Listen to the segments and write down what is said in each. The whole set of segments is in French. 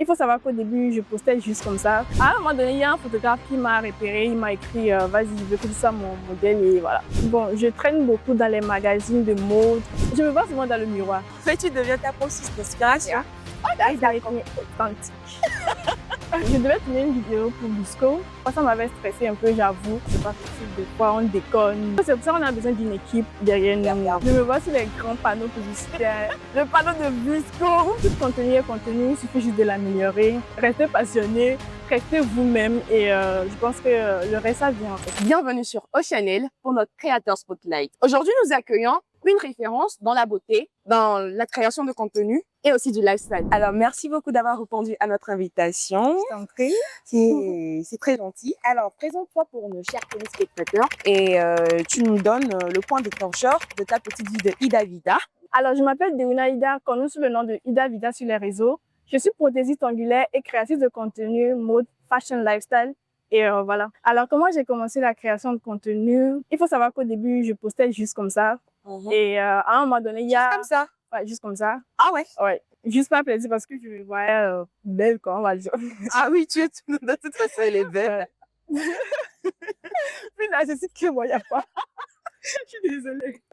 faut savoir qu'au début, je postais juste comme ça. À un moment donné, il y a un photographe qui m'a repéré, il m'a écrit vas-y, je veux que tu sois mon modèle et voilà. Bon, je traîne beaucoup dans les magazines de mode. Je me vois souvent dans le miroir. En fait, tu deviens ta propre source d'inspiration. Et d'être authentique. Je devais tourner une vidéo pour Bisco. Ça m'avait stressé un peu, j'avoue. C'est pas possible, des fois on déconne. C'est pour ça qu'on a besoin d'une équipe derrière nous. Je me vois sur les grands panneaux publicitaires. Le panneau de Bisco. Tout contenu est contenu, il suffit juste de l'améliorer. Restez passionné, restez vous-même et je pense que le reste, ça vient en fait. Bienvenue sur Oceanel pour notre créateur Spotlight. Aujourd'hui, nous accueillons une référence dans la beauté, dans la création de contenu et aussi du lifestyle. Alors, merci beaucoup d'avoir répondu à notre invitation. Je t'en prie. C'est très gentil. Alors, présente-toi pour nos chers téléspectateurs et tu nous donnes le point déclencheur de ta petite vie de Ida Vida. Alors, je m'appelle Deuna Ida, connue sous le nom de Ida Vida sur les réseaux. Je suis prothésiste angulaire et créatrice de contenu, mode, fashion, lifestyle. Et voilà. Alors, comment j'ai commencé la création de contenu? Il faut savoir qu'au début, je postais juste comme ça. Et à un moment donné, il y a... Juste comme ça? Ouais, juste comme ça. Ah ouais? Ouais. Juste pas plaisir parce que je me voyais belle, quoi, on va dire. Ah oui, de toute façon, elle est belle. Puis là, je sais que moi, il n'y a pas. Je suis désolée.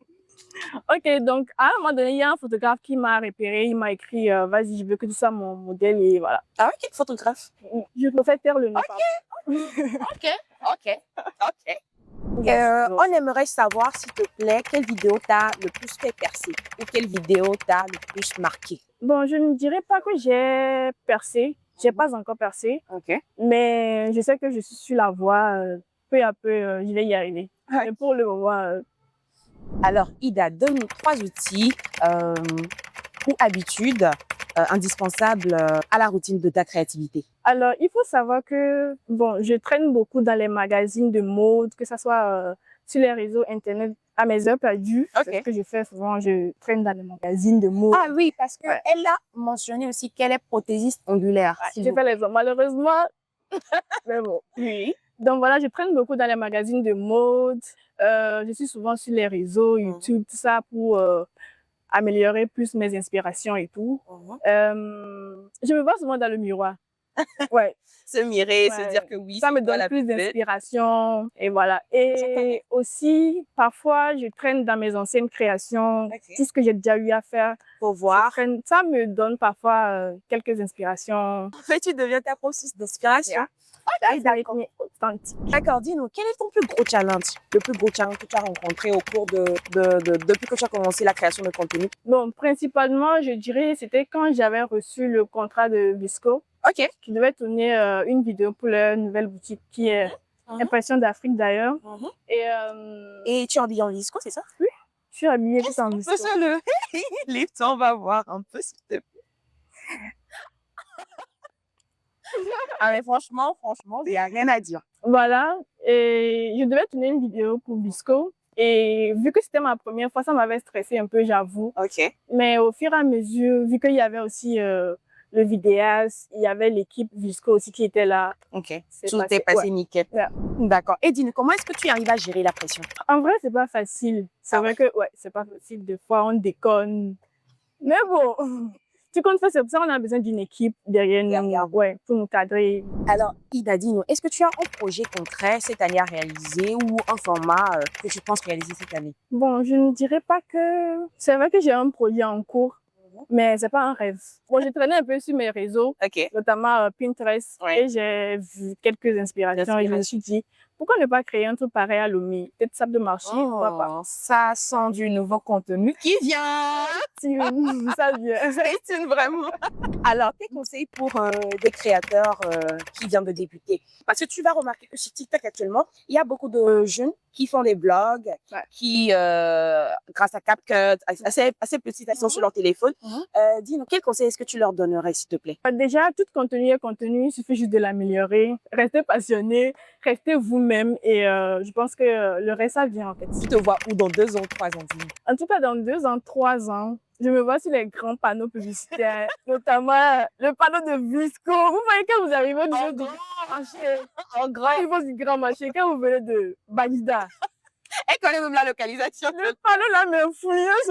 Ok, donc à un moment donné, il y a un photographe qui m'a repéré, il m'a écrit vas-y, je veux que tu sois mon modèle et voilà. Ah ouais, quel photographe? Je me fais taire le nom. Ok. On aimerait savoir, s'il te plaît, quelle vidéo t'a le plus fait percer ou quelle vidéo t'a le plus marqué. Bon, je ne dirais pas que j'ai percé, j'ai pas encore percé, mais je sais que je suis sur la voie, peu à peu, je vais y arriver. Mais pour le moment... Alors, Ida, donne-nous 3 outils ou habitudes indispensables à la routine de ta créativité. Alors, il faut savoir que, bon, je traîne beaucoup dans les magazines de mode, que ce soit sur les réseaux internet à mes heures perdues. C'est ce que je fais souvent, je traîne dans les magazines de mode. Ah oui, parce qu'elle a mentionné aussi qu'elle est prothésiste angulaire. Je fais les hommes, malheureusement. Mais bon. Oui. Donc voilà, je traîne beaucoup dans les magazines de mode. Je suis souvent sur les réseaux, YouTube, tout ça pour améliorer plus mes inspirations et tout. Je me vois souvent dans le miroir. Ouais. Se mirer, se dire que oui. Ça me donne plus d'inspiration et voilà. Et aussi, parfois, je traîne dans mes anciennes créations, tout ce que j'ai déjà eu à faire. Pour voir. Ça me donne parfois quelques inspirations. En fait, tu deviens ta propre source d'inspiration. D'accord, dis-nous, quel est ton plus gros challenge? Le plus gros challenge que tu as rencontré au cours depuis que tu as commencé la création de contenu? Bon, principalement, je dirais, c'était quand j'avais reçu le contrat de Bisco. Qui devait tourner une vidéo pour leur nouvelle boutique qui est Impression d'Afrique d'ailleurs. Et tu es habillée en Bisco, c'est ça? Oui, je suis habillée tout en Bisco. Les temps, on va voir un peu, s'il te plaît. Ah mais franchement, il n'y a rien à dire. Voilà, et je devais tourner une vidéo pour Bisco. Et vu que c'était ma première fois, ça m'avait stressé un peu, j'avoue. Mais au fur et à mesure, vu qu'il y avait aussi le vidéaste, il y avait l'équipe Visco aussi qui était là. Tout est passé nickel. D'accord. Et dis-nous, comment est-ce que tu arrives à gérer la pression? En vrai, c'est pas facile. C'est vrai que, c'est pas facile. Des fois, on déconne. Mais bon, tout compte fait, c'est pour ça qu'on a besoin d'une équipe derrière nous, pour nous cadrer. Alors, Ida, dis-nous, est-ce que tu as un projet concret cette année à réaliser ou un format que tu penses réaliser cette année? Bon, je ne dirais pas que... C'est vrai que j'ai un projet en cours. Mais c'est pas un rêve. Bon, j'ai traîné un peu sur mes réseaux, notamment Pinterest, et j'ai vu quelques inspirations et je me suis dit, pourquoi ne pas créer un truc pareil à Lomé? Peut-être ça peut marcher, pourquoi pas? Ça sent du nouveau contenu qui vient. Ça vient. C'est vraiment. Alors, tes conseils pour des créateurs qui viennent de débuter? Parce que tu vas remarquer que sur TikTok actuellement, il y a beaucoup de jeunes qui font des vlogs, qui, grâce à CapCut, assez petites, ils sont sur leur téléphone. Dis-nous, quel conseil est-ce que tu leur donnerais, s'il te plaît? Déjà, tout contenu est contenu, il suffit juste de l'améliorer. Restez passionné, restez vous-même et je pense que le reste, ça vient en fait. Tu te vois où dans 2 ans, 3 ans? En tout cas, dans 2 ans, 3 ans, je me vois sur les grands panneaux publicitaires, notamment le panneau de Visco. Vous voyez quand vous arrivez au niveau du marché, en grand, niveau du grand marché, quand vous venez de Bagida. Elle connaît même la localisation. Le panneau là m'influence.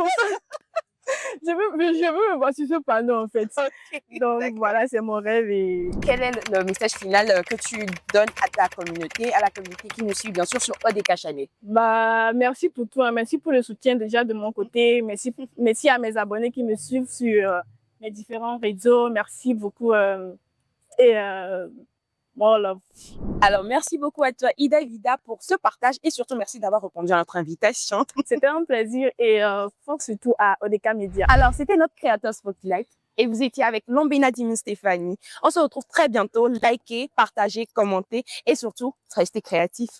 Je veux me voir sur ce panneau, en fait. Ok, Donc, d'accord. voilà, c'est mon rêve et Quel est le message final que tu donnes à ta communauté, à la communauté qui nous suit, bien sûr, sur ODK Channel? bah, merci pour tout, hein. Merci pour le soutien déjà de mon côté. Merci à mes abonnés qui me suivent sur mes différents réseaux. Merci beaucoup et more love. Alors, merci beaucoup à toi, Ida Vida, pour ce partage et surtout merci d'avoir répondu à notre invitation. C'était un plaisir et force surtout à ODK Media. Alors, c'était notre créateur Spotlight et vous étiez avec Lombina Dimi Stéphanie. On se retrouve très bientôt. Likez, partagez, commentez et surtout, restez créatifs.